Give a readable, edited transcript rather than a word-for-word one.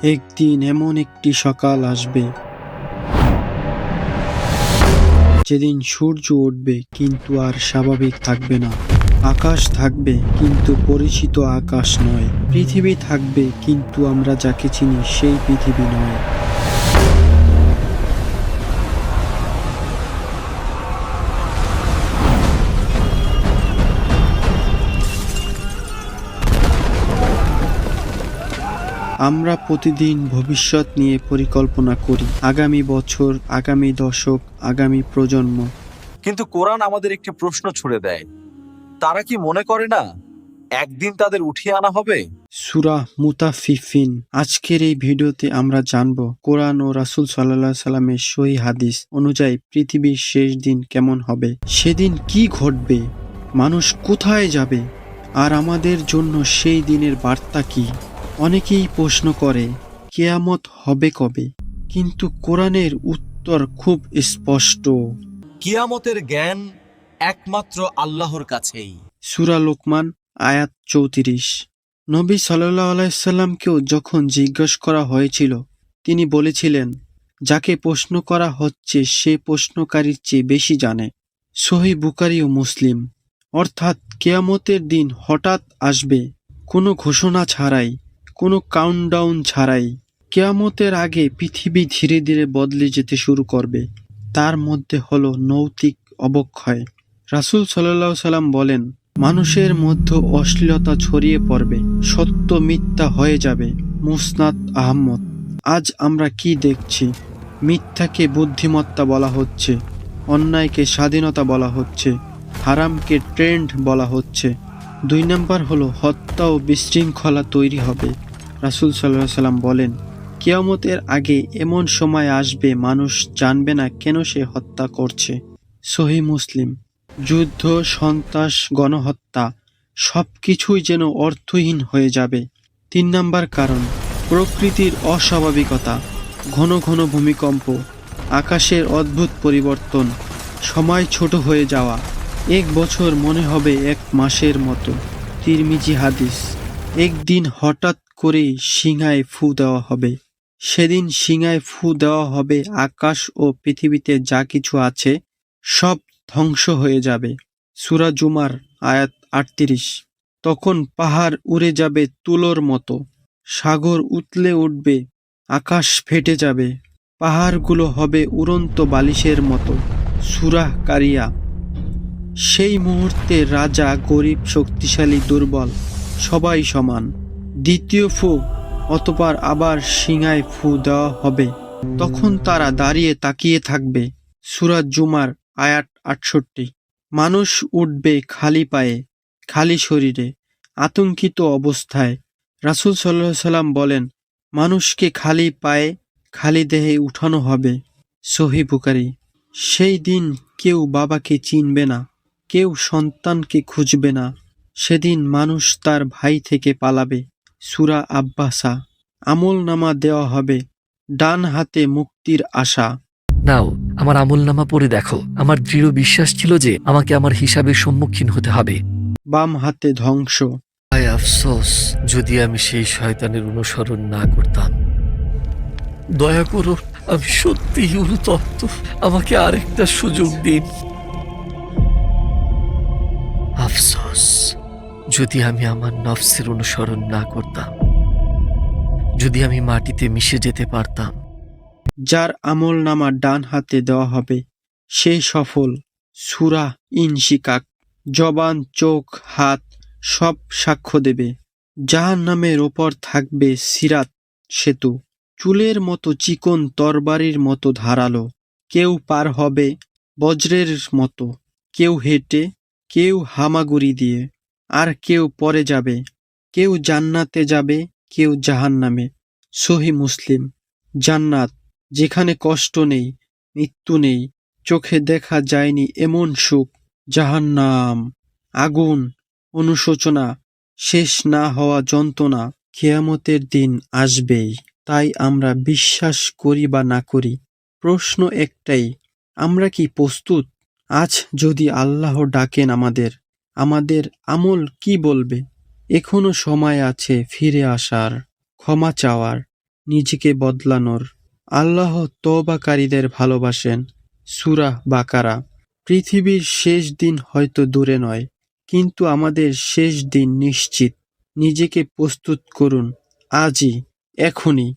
একদিন এমন একটি সকাল আসবে যেদিন সূর্য উঠবে কিন্তু আর স্বাভাবিক থাকবে না। আকাশ থাকবে কিন্তু পরিচিত আকাশ নয়। পৃথিবী থাকবে কিন্তু আমরা যাকে চিনি সেই পৃথিবী নয়। আমরা প্রতিদিন ভবিষ্যৎ নিয়ে পরিকল্পনা করি, আগামী বছর, আগামী দশক, আগামী প্রজন্ম। কিন্তু কোরআন আমাদের একটি প্রশ্ন ছুড়ে দেয়, তারা কি মনে করে না একদিন তাদের উঠিয়ে আনা হবে? সূরা মুতাফিফিন। আজকের এই ভিডিওতে আমরা জানব কোরআন ও রাসূল সাল্লাল্লাহু আলাইহি সাল্লামের সহিহ হাদিস অনুযায়ী পৃথিবীর শেষ দিন কেমন হবে, সেদিন কি ঘটবে, মানুষ কোথায় যাবে, আর আমাদের জন্য সেই দিনের বার্তা কি। অনেকেই প্রশ্ন করে কিয়ামত হবে কবে, কিন্তু কোরআনের উত্তর খুব স্পষ্ট। কিয়ামতের জ্ঞান একমাত্র আল্লাহর কাছেই। সূরা লোকমান আয়াত ৩৪। নবী সাল্লাল্লাহু আলাইহি সাল্লামকেও যখন জিজ্ঞেস করা হয়েছিল, তিনি বলেছিলেন, যাকে প্রশ্ন করা হচ্ছে সে প্রশ্নকারীর চেয়ে বেশি জানে। সহিহ বুখারী ও মুসলিম। অর্থাৎ কিয়ামতের দিন হঠাৎ আসবে, কোনো ঘোষণা ছাড়াই, কোনো কাউন্টডাউন ছাড়াই। কিয়ামতের আগে পৃথিবী ধীরে ধীরে বদলে যেতে শুরু করবে। তার মধ্যে হলো নৈতিক অবক্ষয়। রাসূল সাল্লাল্লাহু আলাইহি সাল্লাম বলেন, মানুষের মধ্যে অশ্লীলতা ছড়িয়ে পড়বে, সত্য মিথ্যা হয়ে যাবে। মুসনাদ আহমদ। আজ আমরা কি দেখছি? মিথ্যাকে বুদ্ধিমত্তা বলা হচ্ছে, অন্যায়কে স্বাধীনতা বলা হচ্ছে, হারামকে ট্রেন্ড বলা হচ্ছে। ২ নম্বর হলো হত্যা ও বিশৃঙ্খলা তৈরি হবে। রাসূল সাল্লাল্লাহু আলাইহি সাল্লাম বলেন, কিয়ামতের আগে এমন সময় আসবে মানুষ জানবে না কেন সে হত্যা করছে। সহিহ মুসলিম। যুদ্ধ, সন্ত্রাস, গণহত্যা সবকিছুই যেন অর্থহীন হয়ে যাবে। ৩ নম্বর কারণ, প্রকৃতির অস্বাভাবিকতা, ঘন ঘন ভূমিকম্প, আকাশের অদ্ভুত পরিবর্তন, সময় ছোট হয়ে যাওয়া, ১ বছর মনে হবে ১ মাসের মতো। তিরমিজি হাদিস। একদিন হঠাৎ করেই সিংহায় ফু দেওয়া হবে। সেদিন সিংহায় ফু দেওয়া হবে, আকাশ ও পৃথিবীতে যা কিছু আছে সব ধ্বংস হয়ে যাবে। সূরা জুমার আয়াত ৩৮। তখন পাহাড় উড়ে যাবে তুলোর মতো, সাগর উতলে উঠবে, আকাশ ফেটে যাবে, পাহাড়গুলো হবে উড়ন্ত বালিশের মতো। সূরা কারিয়া। সেই মুহূর্তে রাজা, গরিব, শক্তিশালী, দুর্বল সবাই সমান। দ্বিতীয় ফু, অতঃপর আবার সিংহায় ফু দেওয়া হবে। তখন তারা দাঁড়িয়ে তাকিয়ে থাকবে। সূরা জুমার আয়াত ৬৮। মানুষ উঠবে খালি পায়ে, খালি শরীরে, আতঙ্কিত অবস্থায়। রাসূল সাল্লাল্লাহু আলাইহি সাল্লাম বলেন, মানুষকে খালি পায়ে, খালি দেহে উঠানো হবে। সহিহ বুখারী। সেই দিন কেউ বাবাকে চিনবে না, কেউ সন্তানকে খুঁজবে না। সেদিন মানুষ তার ভাই থেকে পালাবে। সূরা আব্বাসা। আমলনামা দেওয়া হবে, ডান হাতে মুক্তির আশা। নাও আমার আমলনামা পড়ে দেখো। আমার দৃঢ় বিশ্বাস ছিল যে আমাকে আমার হিসাবের সম্মুখীন হতে হবে। বাম হাতে ধ্বংস। হায় আফসোস, যদি আমি সেই শয়তানের অনুসরণ না করতাম। দয়া করো, আমি সত্যিই অনুতপ্ত। আমাকে আরেকটা সুযোগ দিন। আফসোস, যদি আমি আমার নফসের অনুসরণ না করতাম, যদি আমি মাটিতে মিশে যেতে পারতাম। যার আমলনামা ডান হাতে দেওয়া হবে সে সফল। সূরা ইনশিকাক। জবান, চোখ, হাত সব সাক্ষ্য দেবে। জাহান্নামের ওপর থাকবে সিরাত সেতু, চুলের মতো চিকন, তরবারির মতো ধারালো। কেউ পার হবে বজ্রের মতো, কেউ হেঁটে, কেউ হামাগুড়ি দিয়ে, আর কেউ পরে যাবে। কেউ জান্নাতে যাবে, কেউ জাহান্নামে। সহিহ মুসলিম। জান্নাত, যেখানে কষ্ট নেই, মৃত্যু নেই, চোখে দেখা যায়নি এমন সুখ। জাহান্নাম, আগুন, অনুশোচনা, শেষ না হওয়া যন্ত্রণা। কিয়ামতের দিন আসবেই, তাই আমরা বিশ্বাস করি বা না করি, প্রশ্ন একটাই, আমরা কি প্রস্তুত? আজ যদি আল্লাহ ডাকেন আমাদের আমল কি বলবে? এখনো সময় আছে ফিরে আসার, ক্ষমা চাওয়ার, নিজেকে বদলানোর। আল্লাহ তওবাকারীদের ভালোবাসেন। সূরা বাকারা। পৃথিবীর শেষ দিন হয়তো দূরে নয়, কিন্তু আমাদের শেষ দিন নিশ্চিত। নিজেকে প্রস্তুত করুন, আজই, এখনই।